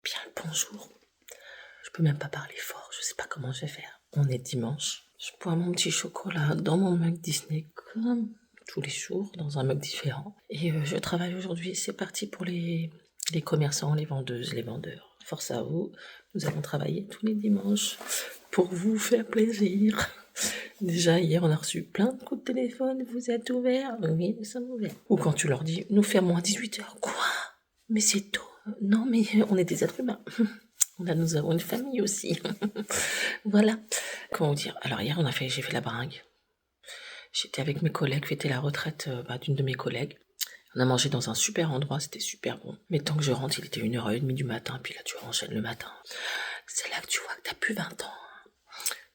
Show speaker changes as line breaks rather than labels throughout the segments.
bien le bonjour. Je peux même pas parler fort, je sais pas comment je vais faire. On est dimanche. Je bois mon petit chocolat dans mon mug Disney comme tous les jours, dans un mug différent. Et je travaille aujourd'hui. C'est parti pour les commerçants, les vendeuses, les vendeurs. Force à vous. Nous allons travailler tous les dimanches pour vous faire plaisir. Déjà, hier, on a reçu plein de coups de téléphone. Vous êtes ouverts? Oui, nous sommes ouverts. Ou quand tu leur dis, nous fermons à 18h. Quoi? Mais c'est tôt. Non, mais on est des êtres humains. Nous avons une famille aussi. Voilà. Comment vous dire? Alors hier, j'ai fait la bringue. J'étais avec mes collègues, fêter la retraite d'une de mes collègues. On a mangé dans un super endroit, c'était super bon. Mais tant que je rentre, il était 1h30 du matin, puis là tu enchaînes le matin. C'est là que tu vois que t'as plus 20 ans.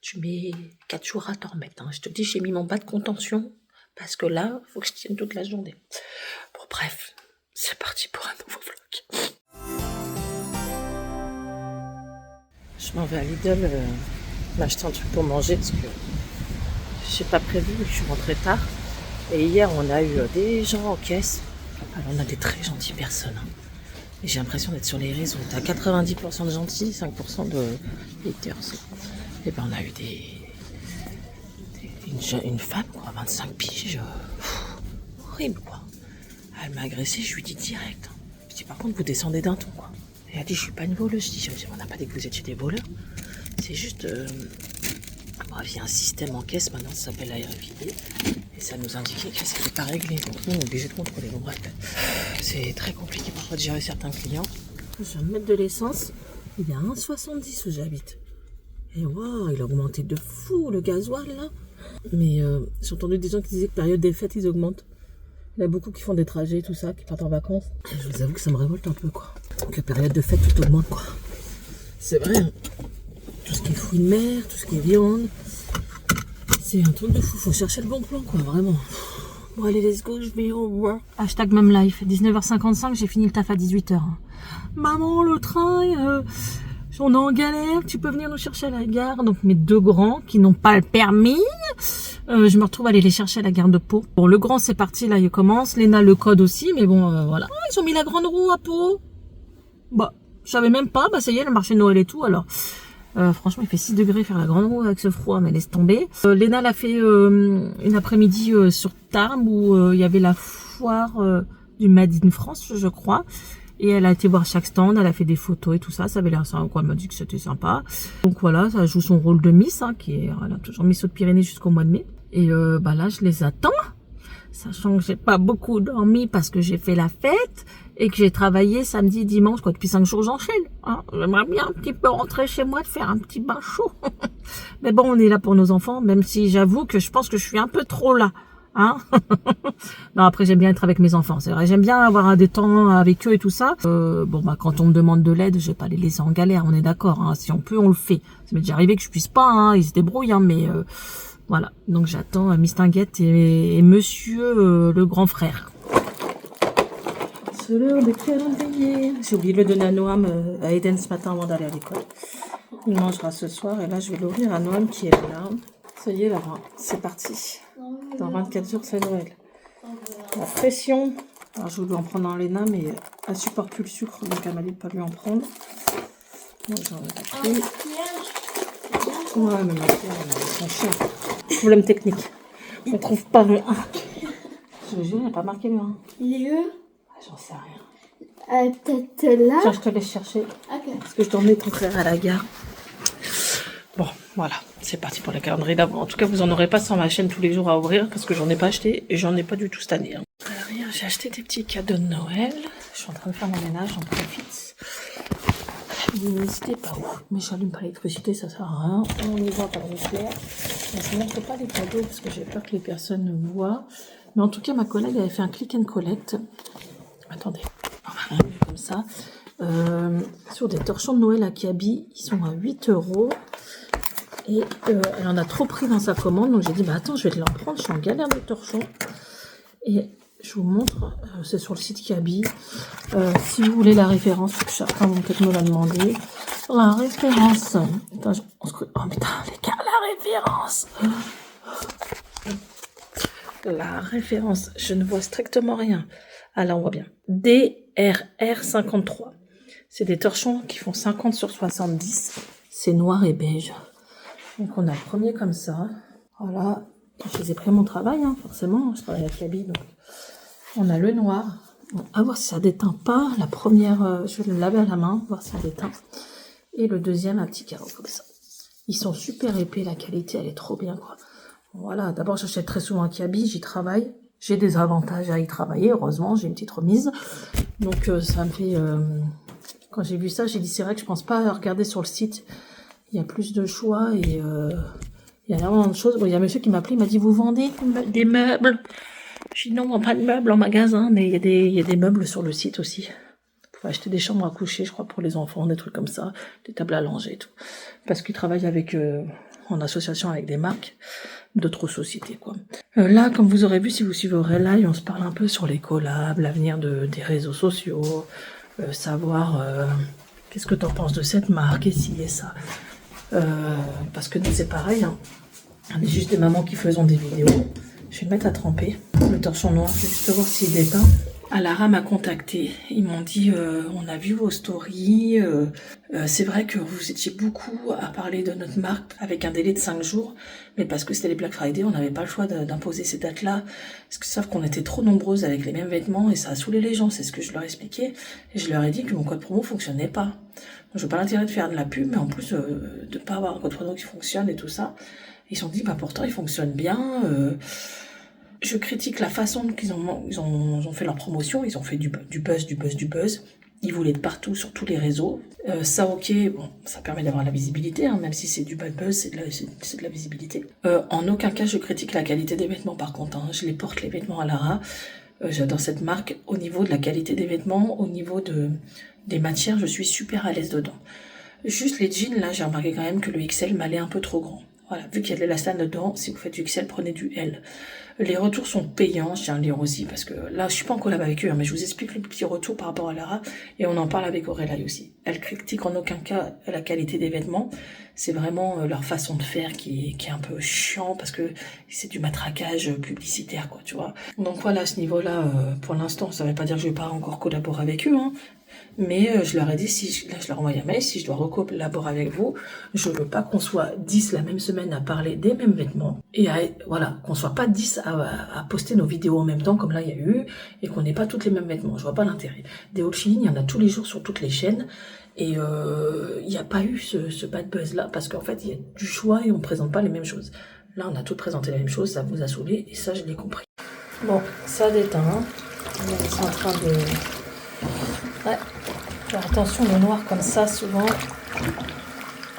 Tu mets 4 jours à t'en remettre. Je te dis, j'ai mis mon bas de contention, parce que là, faut que je tienne toute la journée. Bon bref, c'est parti pour un nouveau vlog. Je m'en vais à Lidl m'acheter un truc pour manger, parce que j'ai pas prévu, je suis rentrée tard. Et hier, on a eu des gens en caisse. Alors, on a des très gentilles personnes. Et j'ai l'impression d'être sur les réseaux. T'as 90% de gentils, 5% de haters. Et ben, on a eu une femme, quoi, 25 piges. Horrible, quoi. Elle m'a agressée, je lui dis direct. Je dis, par contre, vous descendez d'un ton, quoi. Et elle a dit, je suis pas une voleuse. Je dis, on n'a pas dit que vous étiez des voleurs. C'est juste... il y a un système en caisse, maintenant, ça s'appelle la RFID. Et ça nous indiquait que c'était pas réglé. Donc nous, on est obligé de contrôler. Bon, bref, c'est très compliqué parfois de gérer certains clients. Je viens de mettre de l'essence. Il est à 1,70 où j'habite. Et waouh, il a augmenté de fou, le gasoil, là. Mais j'ai entendu des gens qui disaient que période des fêtes, ils augmentent. Il y a beaucoup qui font des trajets, tout ça, qui partent en vacances. Et je vous avoue que ça me révolte un peu, quoi. Donc, la période de fête, tout augmente, quoi. C'est vrai. Tout ce qui est fruits de mer, tout ce qui est viande. C'est un truc de fou, faut chercher le bon plan, quoi, vraiment. Bon, allez, let's go, je vais au revoir. Hashtag même life, 19h55, j'ai fini le taf à 18h. Maman, le train, on est en galère, tu peux venir nous chercher à la gare. Donc mes deux grands, qui n'ont pas le permis, je me retrouve à aller les chercher à la gare de Pau. Bon, le grand, c'est parti, là, il commence. Léna, le code aussi, mais bon, voilà. Oh, ils ont mis la grande roue à Pau. Bah, je savais même pas, bah ça y est, le marché de Noël et tout, alors... franchement, il fait 6 degrés faire la grande roue avec ce froid, mais laisse tomber. Léna l'a fait une après-midi sur Tarbes où il y avait la foire du Made in France, je crois. Et elle a été voir chaque stand, elle a fait des photos et tout ça. Ça avait l'air sympa, elle m'a dit que c'était sympa. Donc voilà, ça joue son rôle de Miss, elle a toujours Miss Haute-Pyrénées jusqu'au mois de mai. Et là, je les attends. Sachant que j'ai pas beaucoup dormi parce que j'ai fait la fête et que j'ai travaillé samedi, dimanche, quoi. Depuis 5 jours, j'enchaîne. J'aimerais bien un petit peu rentrer chez moi, de faire un petit bain chaud. Mais bon, on est là pour nos enfants, même si j'avoue que je pense que je suis un peu trop là. Non, après, j'aime bien être avec mes enfants. C'est vrai, j'aime bien avoir des temps avec eux et tout ça. Quand on me demande de l'aide, je vais pas les laisser en galère, on est d'accord. Si on peut, on le fait. Ça m'est déjà arrivé que je puisse pas, ils se débrouillent, mais... Voilà, donc j'attends Miss Tinguette et monsieur le grand frère. C'est l'heure de calendrier. J'ai oublié de le donner à Noam, à Eden ce matin avant d'aller à l'école. Il mangera ce soir et là je vais l'ouvrir à Noam qui est là. Ça y est, Laura, c'est parti. Dans 24 jours, c'est Noël. La pression. Alors je voulais en prendre un Léna, mais elle supporte plus le sucre, donc elle m'a dit de pas lui en prendre. Donc j'en ai pris. Ouais, mais ma pierre, ils sont chiants. Problème technique. On trouve pas le 1. Je le jure, il n'y a pas marqué le 1.
Il est où?
J'en sais rien.
Peut-être là.
Tiens, je te laisse chercher.
Ok.
Parce que je dois emmener ton frère à la gare. Bon, voilà. C'est parti pour la calendrier d'avant. En tout cas, vous en aurez pas sur ma chaîne tous les jours à ouvrir parce que j'en ai pas acheté et j'en ai pas du tout cette année. Alors, hier, j'ai acheté des petits cadeaux de Noël. Je suis en train de faire mon ménage, j'en profite. N'hésitez pas où. Mais j'allume pas l'électricité, ça sert à rien. On y voit par le clair. Mais je ne montre pas les cadeaux parce que j'ai peur que les personnes ne voient. Mais en tout cas, ma collègue avait fait un click and collect. Attendez, on va rien mieux comme ça. Sur des torchons de Noël à Kaby, ils sont à 8 €. Et elle en a trop pris dans sa commande. Donc j'ai dit, attends, je vais te l'en prendre. Je suis en galère de torchons. Et je vous montre, c'est sur le site Kaby. Si vous voulez la référence, parce que chacun va peut-être me la demander. La référence. Attends, oh putain, les gars, la référence. La référence, je ne vois strictement rien. Ah là, on voit bien. DRR53. C'est des torchons qui font 50 sur 70. C'est noir et beige. Donc on a le premier comme ça. Voilà. Je les ai pris à mon travail, hein, forcément. Je travaille avec Kaby, donc. On a le noir. Bon, à voir si ça déteint pas. La première, je vais le laver à la main, voir si ça déteint. Et le deuxième, un petit carreau comme ça. Ils sont super épais, la qualité, elle est trop bien, quoi. Voilà, d'abord j'achète très souvent un Kaby, j'y travaille. J'ai des avantages à y travailler, heureusement, j'ai une petite remise. Donc ça me fait... quand j'ai vu ça, j'ai dit c'est vrai que je pense pas à regarder sur le site. Il y a plus de choix et il y a énormément de choses. Bon, il y a un monsieur qui m'a appelé, il m'a dit vous vendez des meubles? Je dis non, on vend pas de meubles en magasin, mais il y a des meubles sur le site aussi. Vous pouvez acheter des chambres à coucher, je crois, pour les enfants, des trucs comme ça, des tables à langer et tout. Parce qu'ils travaillent avec... en association avec des marques d'autres sociétés, quoi. Là, comme vous aurez vu, si vous suivez Aurélie, on se parle un peu sur les collabs, l'avenir des réseaux sociaux, savoir qu'est-ce que tu en penses de cette marque, et ci et ça. Parce que nous, c'est pareil, hein. On est juste des mamans qui faisons des vidéos. Je vais le mettre à tremper, le torchon noir, juste voir s'il déteint. Alara m'a contacté. Ils m'ont dit on a vu vos stories. C'est vrai que vous étiez beaucoup à parler de notre marque avec un délai de 5 jours, mais parce que c'était les Black Friday, on n'avait pas le choix d'imposer ces dates-là. Parce qu'ils savent qu'on était trop nombreuses avec les mêmes vêtements et ça a saoulé les gens. C'est ce que je leur ai expliqué. Et je leur ai dit que mon code promo fonctionnait pas. Donc, je veux pas l'intérêt de faire de la pub, mais en plus de pas avoir un code promo qui fonctionne et tout ça. Ils se sont dit bah pourtant il fonctionne bien. Je critique la façon qu'ils ont fait leur promotion. Ils ont fait du buzz. Ils voulaient être partout sur tous les réseaux. Ça, ok, bon, ça permet d'avoir la visibilité, hein, même si c'est du bad buzz, c'est de la visibilité. En aucun cas, je critique la qualité des vêtements, par contre. Hein. Je les porte, les vêtements Alara. J'adore cette marque. Au niveau de la qualité des vêtements, au niveau des matières, je suis super à l'aise dedans. Juste les jeans, là, j'ai remarqué quand même que le XL m'allait un peu trop grand. Voilà, vu qu'il y a de l'élastane dedans, si vous faites du XL, prenez du L. Les retours sont payants, je tiens à le dire aussi, parce que là, je suis pas en collab avec eux, hein, mais je vous explique les petits retours par rapport à Lara, et on en parle avec Aurélie aussi. Elle critique en aucun cas la qualité des vêtements, c'est vraiment leur façon de faire qui est un peu chiant, parce que c'est du matraquage publicitaire, quoi, tu vois. Donc voilà, à ce niveau-là, pour l'instant, ça veut pas dire que je vais pas encore collaborer avec eux, hein. Mais je leur ai dit, là je leur envoie un mail, si je dois recollaborer avec vous, je veux pas qu'on soit 10 la même semaine à parler des mêmes vêtements, et voilà, qu'on soit pas 10 à poster nos vidéos en même temps, comme là il y a eu, et qu'on n'ait pas toutes les mêmes vêtements, je vois pas l'intérêt. Des hautes chines, il y en a tous les jours sur toutes les chaînes, et il n'y a pas eu ce bad buzz là, parce qu'en fait il y a du choix et on présente pas les mêmes choses. Là on a toutes présenté la même chose, ça vous a saoulé, et ça je l'ai compris. Bon, ça déteint, hein. On est en train de... Ouais, alors attention, le noir comme ça, souvent,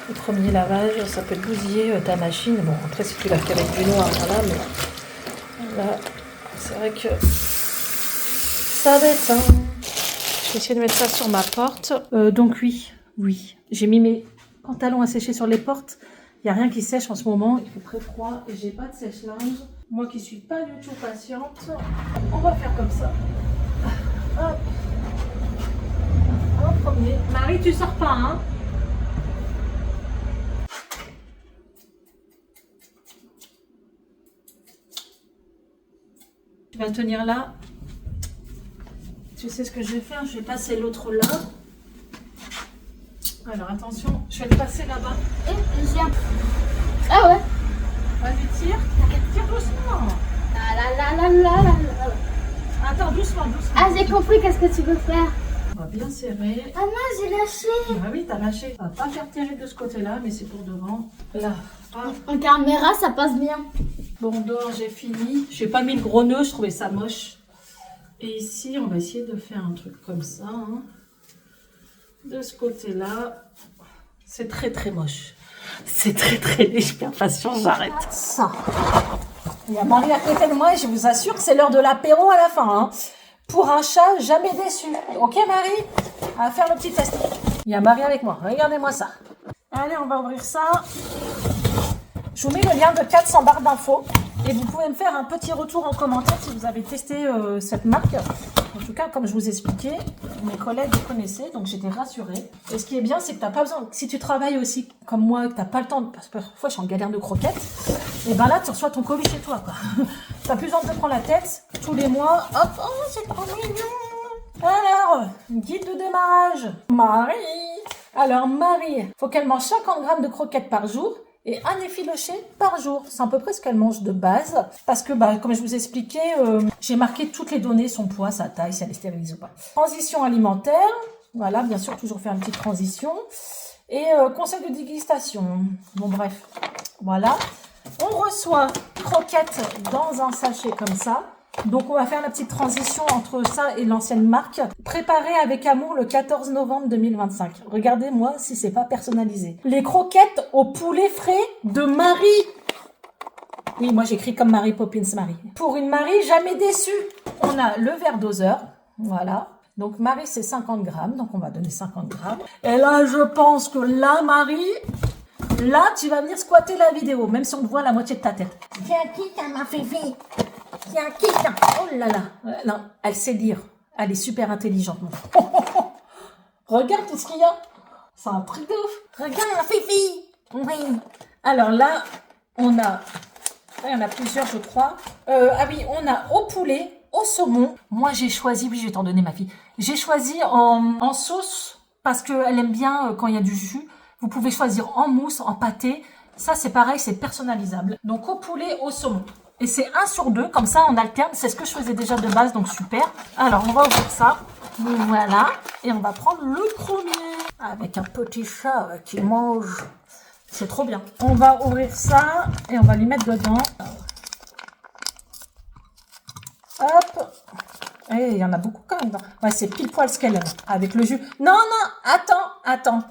le premier lavage, ça peut bousiller ta machine. Bon, après, si tu laves qu'avec du noir, voilà, mais là, c'est vrai que ça déteint. Je vais essayer de mettre ça sur ma porte. Donc oui, j'ai mis mes pantalons à sécher sur les portes. Il n'y a rien qui sèche en ce moment, il fait très froid et j'ai pas de sèche-linge. Moi qui suis pas du tout patiente, on va faire comme ça. Hop. En premier. Marie, tu sors pas, hein? Tu vas tenir là. Tu sais ce que je vais faire? Je vais passer l'autre là. Alors attention, je vais le passer là-bas.
Ah ouais.
Vas-y, tire. Tire doucement. Attends, doucement.
Ah, j'ai compris qu'est-ce que tu veux faire.
On va bien serrer.
Ah non, j'ai lâché.
Ah oui, t'as lâché. On va pas faire tirer de ce côté-là, mais c'est pour devant. Là. Ah.
En caméra, ça passe bien.
Bon, dehors, j'ai fini. J'ai pas mis le gros nœud, je trouvais ça moche. Et ici, on va essayer de faire un truc comme ça. Hein. De ce côté-là. C'est très, très moche. C'est très, très léger. Patience, j'arrête. Ça. Il y a Marie à côté de moi et je vous assure que c'est l'heure de l'apéro à la fin. Hein. Pour un chat, jamais déçu. Ok, Marie? On va faire le petit test. Il y a Marie avec moi. Regardez-moi ça. Allez, on va ouvrir ça. Je vous mets le lien de 400 barres d'infos. Et vous pouvez me faire un petit retour en commentaire si vous avez testé cette marque. En tout cas, comme je vous expliquais, mes collègues les connaissaient, donc j'étais rassurée. Et ce qui est bien, c'est que tu n'as pas besoin, si tu travailles aussi comme moi, que tu n'as pas le temps, parce que parfois je suis en galère de croquettes, et ben là, tu reçois ton colis chez toi, quoi. Tu n'as plus besoin de te prendre la tête tous les mois. Hop, oh, c'est trop mignon. Alors, guide de démarrage. Marie. Alors, Marie, faut qu'elle mange 50 grammes de croquettes par jour et un effiloché par jour. C'est à peu près ce qu'elle mange de base. Parce que, comme je vous expliquais, j'ai marqué toutes les données, son poids, sa taille, si elle est stérilise ou pas. Transition alimentaire. Voilà, bien sûr, toujours faire une petite transition. Et conseil de dégustation. Bon, bref. Voilà. On reçoit croquettes dans un sachet comme ça. Donc, on va faire la petite transition entre ça et l'ancienne marque. Préparé avec amour le 14 novembre 2025. Regardez-moi si c'est pas personnalisé. Les croquettes au poulet frais de Marie. Oui, moi j'écris comme Mary Poppins Marie. Pour une Marie jamais déçue. On a le verre doseur. Voilà. Donc, Marie, c'est 50 grammes. Donc, on va donner 50 grammes. Et là, je pense que là, Marie, là, tu vas venir squatter la vidéo, même si on te voit la moitié de ta tête. Tiens, qui t'a ma fifi? Tiens, qui t'a? Oh là là. Non, elle sait lire. Elle est super intelligente. Regarde tout ce qu'il y a. C'est un truc de ouf. Regarde la fifi. Oui. Alors là, on a... Il y en a plusieurs, je crois. Ah oui, on a au poulet, au saumon. Moi, j'ai choisi... Oui, je vais t'en donner, ma fille. J'ai choisi en sauce parce qu'elle aime bien quand il y a du jus. Vous pouvez choisir en mousse, en pâté. Ça, c'est pareil, c'est personnalisable. Donc, au poulet, au saumon. Et c'est 1 sur 2, comme ça, on alterne. C'est ce que je faisais déjà de base, donc super. Alors, on va ouvrir ça. Voilà. Et on va prendre le premier. Avec un petit chat qui mange. C'est trop bien. On va ouvrir ça et on va lui mettre dedans. Hop. Et il y en a beaucoup quand même. Ouais, c'est pile poil ce qu'elle aime. Avec le jus. Non, non, attends.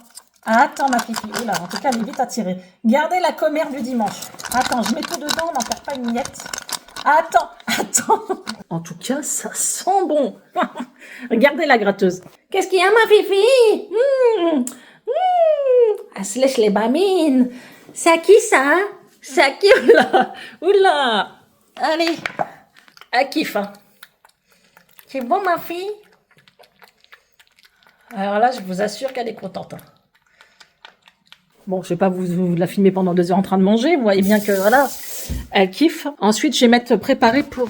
Attends, ma fifi. Oula, en tout cas, elle est vite à tirer. Gardez la commère du dimanche. Attends, je mets tout dedans, on n'en perd pas une miette. Attends. En tout cas, ça sent bon. Regardez la gratteuse. Qu'est-ce qu'il y a, ma fifi? Elle se lèche les bamines. C'est à qui, ça? C'est à qui? Oula. Allez. Elle kiffe, hein. C'est bon, ma fille? Alors là, je vous assure qu'elle est contente. Bon, je vais pas vous la filmer pendant 2 heures en train de manger. Vous voyez bien que, voilà, elle kiffe. Ensuite, je vais mettre préparé pour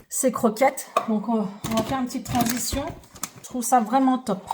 ces croquettes. Donc, on va faire une petite transition. Je trouve ça vraiment top.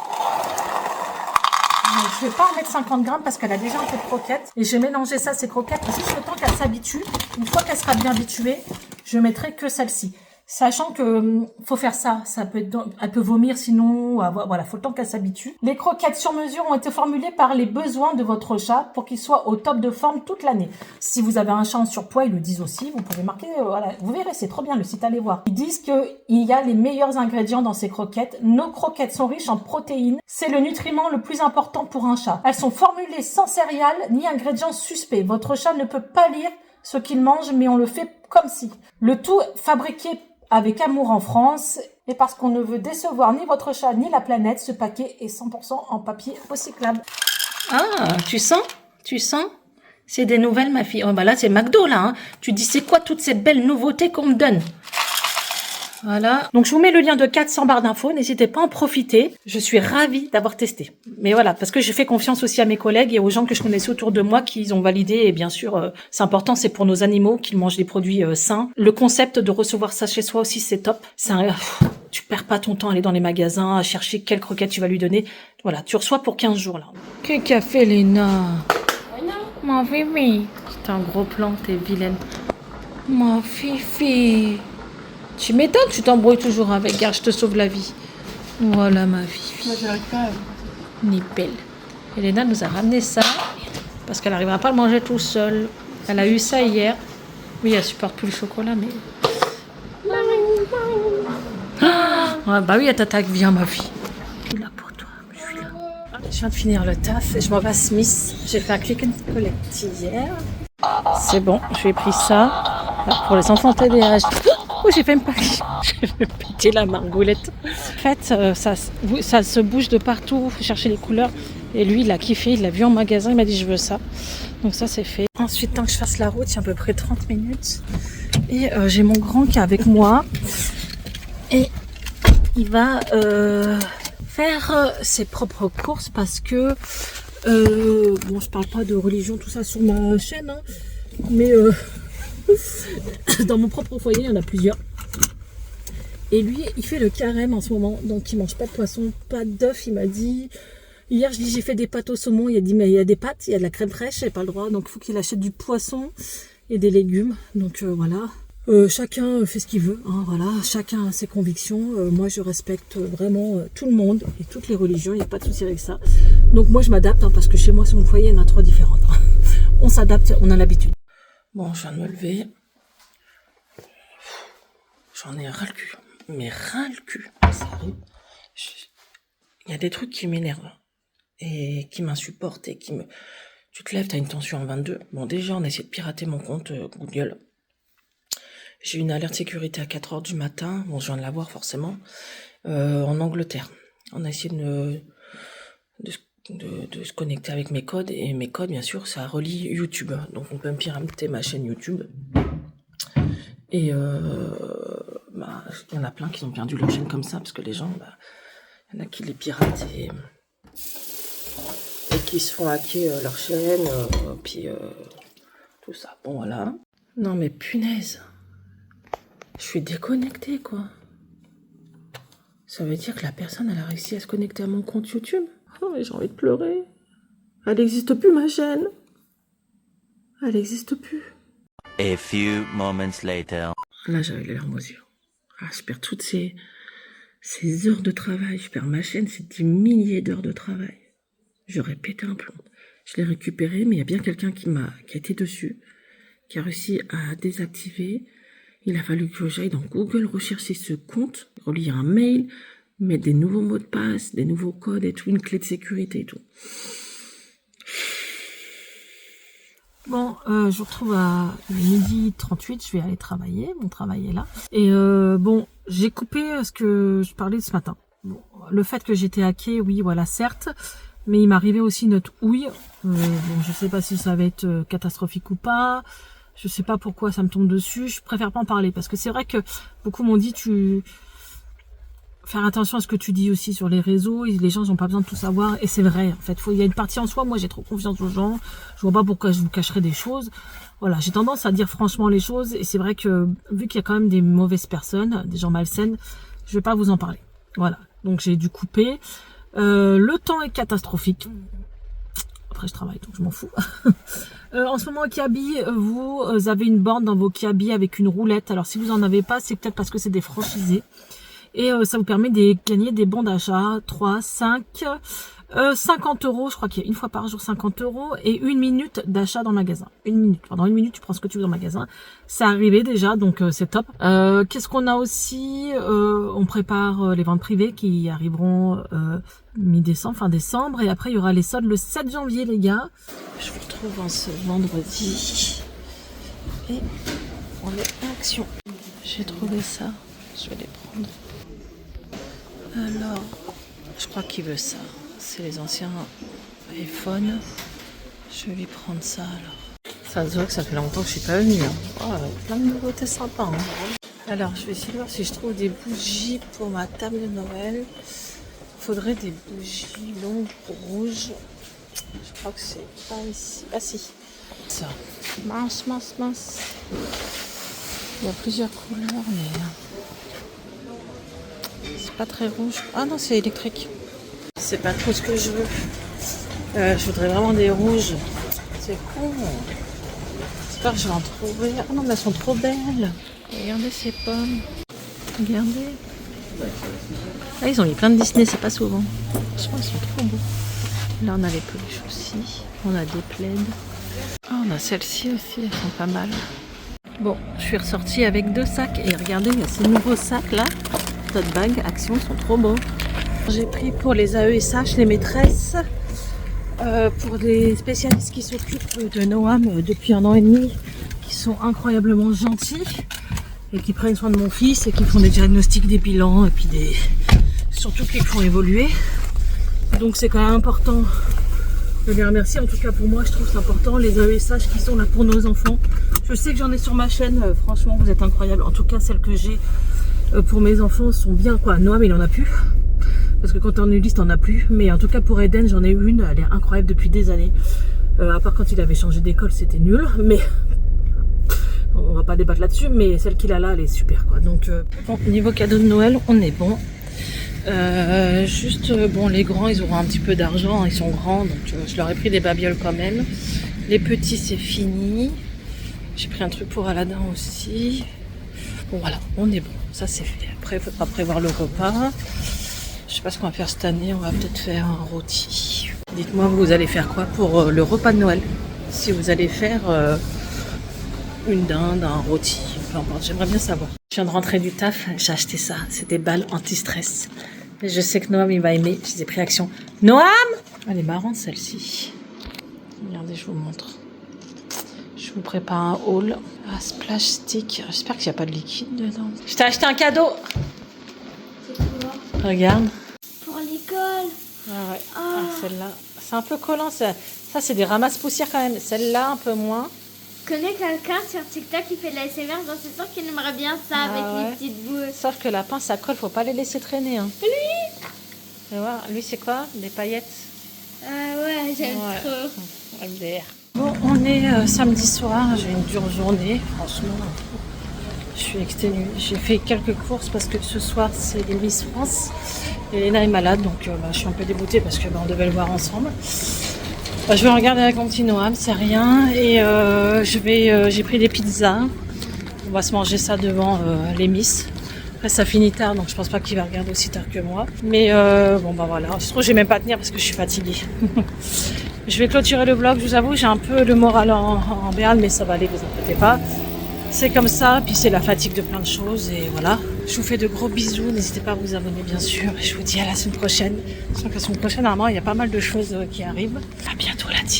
Donc, je vais pas en mettre 50 grammes parce qu'elle a déjà un peu de croquettes. Et je vais mélanger ça, ces croquettes, juste le temps qu'elle s'habitue. Une fois qu'elle sera bien habituée, je mettrai que celle-ci. Sachant que faut faire ça, elle peut vomir sinon, voilà, faut le temps qu'elle s'habitue. Les croquettes sur mesure ont été formulées par les besoins de votre chat pour qu'il soit au top de forme toute l'année. Si vous avez un chat en surpoids, ils le disent aussi, vous pouvez marquer, voilà, vous verrez, c'est trop bien le site, allez voir. Ils disent qu'il y a les meilleurs ingrédients dans ces croquettes. Nos croquettes sont riches en protéines, c'est le nutriment le plus important pour un chat. Elles sont formulées sans céréales ni ingrédients suspects. Votre chat ne peut pas lire ce qu'il mange, mais on le fait comme si. Le tout fabriqué avec amour en France, et parce qu'on ne veut décevoir ni votre chat ni la planète, ce paquet est 100% en papier recyclable. Ah, tu sens? C'est des nouvelles, ma fille. Oh, là, c'est McDo, là. Hein. Tu dis, c'est quoi toutes ces belles nouveautés qu'on me donne? Voilà. Donc, je vous mets le lien de 400 barres d'infos. N'hésitez pas à en profiter. Je suis ravie d'avoir testé. Mais voilà, parce que je fais confiance aussi à mes collègues et aux gens que je connaissais autour de moi qui ont validé. Et bien sûr, c'est important, c'est pour nos animaux qu'ils mangent des produits sains. Le concept de recevoir ça chez soi aussi, c'est top. Tu perds pas ton temps à aller dans les magasins, à chercher quelle croquette tu vas lui donner. Voilà, tu reçois pour 15 jours, là. Qu'est-ce qu'a fait, Léna? Ma fifi. C'est un gros plan, t'es vilaine. Ma fifi. Tu m'étonnes, tu t'embrouilles toujours avec. Regarde, je te sauve la vie. Voilà, ma fifi.
Moi, j'arrive pas.
Nickel. Elena nous a ramené ça parce qu'elle n'arrivera pas à le manger tout seul. Elle a eu ça hier. Oui, elle supporte plus le chocolat, mais... Ah, bah oui, elle t'attaque. Viens, ma fille. Je suis là pour toi. Je suis là. Je viens de finir le taf et je m'en vais à Smith. J'ai fait un click and collect hier. C'est bon, je lui ai pris ça. Là, pour les enfants TDAH. Oh, j'ai fait péter la margoulette. En fait, ça se bouge de partout. Il faut chercher les couleurs. Et lui, il a kiffé. Il l'a vu en magasin. Il m'a dit, je veux ça. Donc ça, c'est fait. Ensuite, tant que je fasse la route, il y a à peu près 30 minutes. Et j'ai mon grand qui est avec moi. Et il va faire ses propres courses parce que... bon, je parle pas de religion, tout ça sur ma chaîne. Hein, mais... dans mon propre foyer, il y en a plusieurs. Et lui, il fait le carême en ce moment, donc il mange pas de poisson, pas d'œuf, il m'a dit. Hier, je dis j'ai fait des pâtes au saumon, il a dit mais il y a des pâtes, il y a de la crème fraîche, j'ai pas le droit, donc il faut qu'il achète du poisson et des légumes. Donc voilà. Chacun fait ce qu'il veut, hein, voilà, chacun a ses convictions. Moi je respecte vraiment tout le monde et toutes les religions, il n'y a pas de souci avec ça. Donc moi je m'adapte, hein, parce que chez moi c'est mon foyer, il y en a 3 différentes. On s'adapte, on a l'habitude. Bon, je viens de me lever. J'en ai ras le cul, mais ras le cul. Sérieux. Il y a des trucs qui m'énervent et qui m'insupportent et qui me... Tu te lèves, t'as une tension en 22. Bon, déjà on a essayé de pirater mon compte Google. J'ai eu une alerte sécurité à 4h du matin. Bon, je viens de l'avoir forcément. En Angleterre. On a essayé de se connecter avec mes codes. Et mes codes, bien sûr, ça relie YouTube. Donc, on peut me pirater ma chaîne YouTube. Et il y en a plein qui ont perdu leur chaîne comme ça. Parce que les gens, il y en a qui les piratent et qui se font hacker leur chaîne. Puis tout ça. Bon, voilà. Non, mais punaise. Je suis déconnectée, quoi. Ça veut dire que la personne, elle a réussi à se connecter à mon compte YouTube. Oh, mais j'ai envie de pleurer. Elle n'existe plus, ma chaîne. Elle n'existe plus.
A few moments later.
Là, j'avais les larmes aux yeux. Ah, je perds toutes ces heures de travail. Je perds ma chaîne, c'est des milliers d'heures de travail. J'aurais pété un plomb. Je l'ai récupéré, mais il y a bien quelqu'un qui a été dessus, qui a réussi à désactiver. Il a fallu que j'aille dans Google rechercher ce compte, relire un mail, mettre des nouveaux mots de passe, des nouveaux codes et tout, une clé de sécurité et tout. Bon, je vous retrouve à 12h38, je vais aller travailler, mon travail est là. Et bon, j'ai coupé ce que je parlais ce matin. Bon, le fait que j'étais hackée, oui, voilà, certes, mais il m'arrivait aussi une autre houille. Bon, je sais pas si ça va être catastrophique ou pas. Je sais pas pourquoi ça me tombe dessus. Je préfère pas en parler parce que c'est vrai que beaucoup m'ont dit faire attention à ce que tu dis aussi sur les réseaux. Les gens n'ont pas besoin de tout savoir et c'est vrai. En fait, il y a une partie en soi. Moi, j'ai trop confiance aux gens. Je vois pas pourquoi je vous cacherais des choses. Voilà, j'ai tendance à dire franchement les choses et c'est vrai que vu qu'il y a quand même des mauvaises personnes, des gens malsaines, je vais pas vous en parler. Voilà. Donc j'ai dû couper. Le temps est catastrophique. Après, je travaille, donc je m'en fous. En ce moment, au Kiabi, vous avez une borne dans vos Kiabi avec une roulette. Alors, si vous en avez pas, c'est peut-être parce que c'est des franchisés. Et ça vous permet de gagner des bons d'achat. 3, 5, 50 €. Je crois qu'il y a une fois par jour 50 € et 1 minute d'achat dans le magasin. 1 minute. Pendant 1 minute, tu prends ce que tu veux dans le magasin. C'est arrivé déjà, donc c'est top. Qu'est-ce qu'on a aussi? On prépare les ventes privées qui arriveront mi-décembre, fin décembre. Et après, il y aura les soldes le 7 janvier, les gars. Je vous retrouve en ce vendredi. Et on est en action. J'ai trouvé ça. Je vais les prendre. Alors, je crois qu'il veut ça. C'est les anciens iPhone. Je vais lui prendre ça alors. Ça se voit que ça fait longtemps que je suis pas venue. Hein. Oh, plein de nouveautés sympas. Hein. Alors, je vais essayer de voir si je trouve des bougies pour ma table de Noël. Il faudrait des bougies longues rouges. Je crois que c'est pas ici. Ah si. Ça. Mince. Il y a plusieurs couleurs, mais c'est pas très rouge. Ah non, c'est électrique. C'est pas trop ce que je veux. Je voudrais vraiment des rouges. C'est con. J'espère que je vais en trouver. Ah non, mais elles sont trop belles. Regardez ces pommes. Regardez. Ah, ils ont mis plein de Disney, c'est pas souvent. Franchement, ils sont trop beaux. Là, on a les peluches aussi. On a des plaids. Ah, on a celles-ci aussi, elles sont pas mal. Bon, je suis ressortie avec 2 sacs. Et regardez, il y a ces nouveaux sacs là. Tote bag, Action, sont trop beaux. J'ai pris pour les AESH, les maîtresses, pour les spécialistes qui s'occupent de Noam depuis 1 an et demi, qui sont incroyablement gentils et qui prennent soin de mon fils et qui font des diagnostics, des bilans et puis surtout qui le font évoluer. Donc c'est quand même important de les remercier. En tout cas pour moi, je trouve c'est important, les AESH qui sont là pour nos enfants. Je sais que j'en ai sur ma chaîne, franchement vous êtes incroyables. En tout cas celles que j'ai pour mes enfants sont bien quoi. Noam il en a plus. Parce que quand t'es en Ulysse, t'en as plus. Mais en tout cas, pour Eden, j'en ai une. Elle est incroyable depuis des années. À part quand il avait changé d'école, c'était nul. Mais On va pas débattre là-dessus, mais celle qu'il a là, elle est super quoi. Donc bon, niveau cadeau de Noël, on est bon. Juste bon, les grands, ils auront un petit peu d'argent, ils sont grands, donc je leur ai pris des babioles quand même. Les petits, c'est fini. J'ai pris un truc pour Aladdin aussi. Bon voilà, on est bon, ça c'est fait. Après, il faudra prévoir le repas. Je sais pas ce qu'on va faire cette année, on va peut-être faire un rôti. Dites-moi, vous allez faire quoi pour le repas de Noël? Si vous allez faire une dinde, un rôti, peu importe, j'aimerais bien savoir. Je viens de rentrer du taf, j'ai acheté ça, c'est des balles anti-stress. Et je sais que Noam il va aimer, je les ai pris action. Noam! Elle est marrante celle-ci. Regardez, je vous montre. Je vous prépare un haul. Ah, splash stick. J'espère qu'il n'y a pas de liquide dedans. Je t'ai acheté un cadeau.
C'est quoi?
Regarde.
Pour l'école.
Ah ouais.
Ah.
Ah, celle-là. C'est un peu collant. Ça c'est des ramasses-poussières quand même. Celle-là, un peu moins.
Je connais quelqu'un sur TikTok qui fait de la SMR, donc c'est sûr qu'il aimerait bien ça
Ah
avec
ouais.
les petites boules.
Sauf que la pince, ça colle. Faut pas les laisser traîner. Hein. Tu vas voir. Lui, c'est quoi? Des paillettes.
Ah ouais, j'aime
Ouais.
trop.
MDR. Bon, on est samedi soir. J'ai une dure journée. Franchement, je suis exténuée. J'ai fait quelques courses parce que ce soir, c'est les Miss France. Et Léna est malade, donc je suis un peu dégoûtée parce que on devait le voir ensemble. Je vais regarder avec mon petit Noam, c'est rien. Et j'ai pris des pizzas. On va se manger ça devant les Miss. Après, ça finit tard, donc je pense pas qu'il va regarder aussi tard que moi. Mais bon, bah voilà. Je trouve que je vais même pas tenir parce que je suis fatiguée. Je vais clôturer le vlog, je vous avoue, j'ai un peu le moral en berne, mais ça va aller, vous inquiétez pas. C'est comme ça, puis c'est la fatigue de plein de choses, et voilà. Je vous fais de gros bisous, n'hésitez pas à vous abonner bien sûr, et je vous dis à la semaine prochaine. Je sens que la semaine prochaine, normalement, il y a pas mal de choses qui arrivent. À bientôt la team.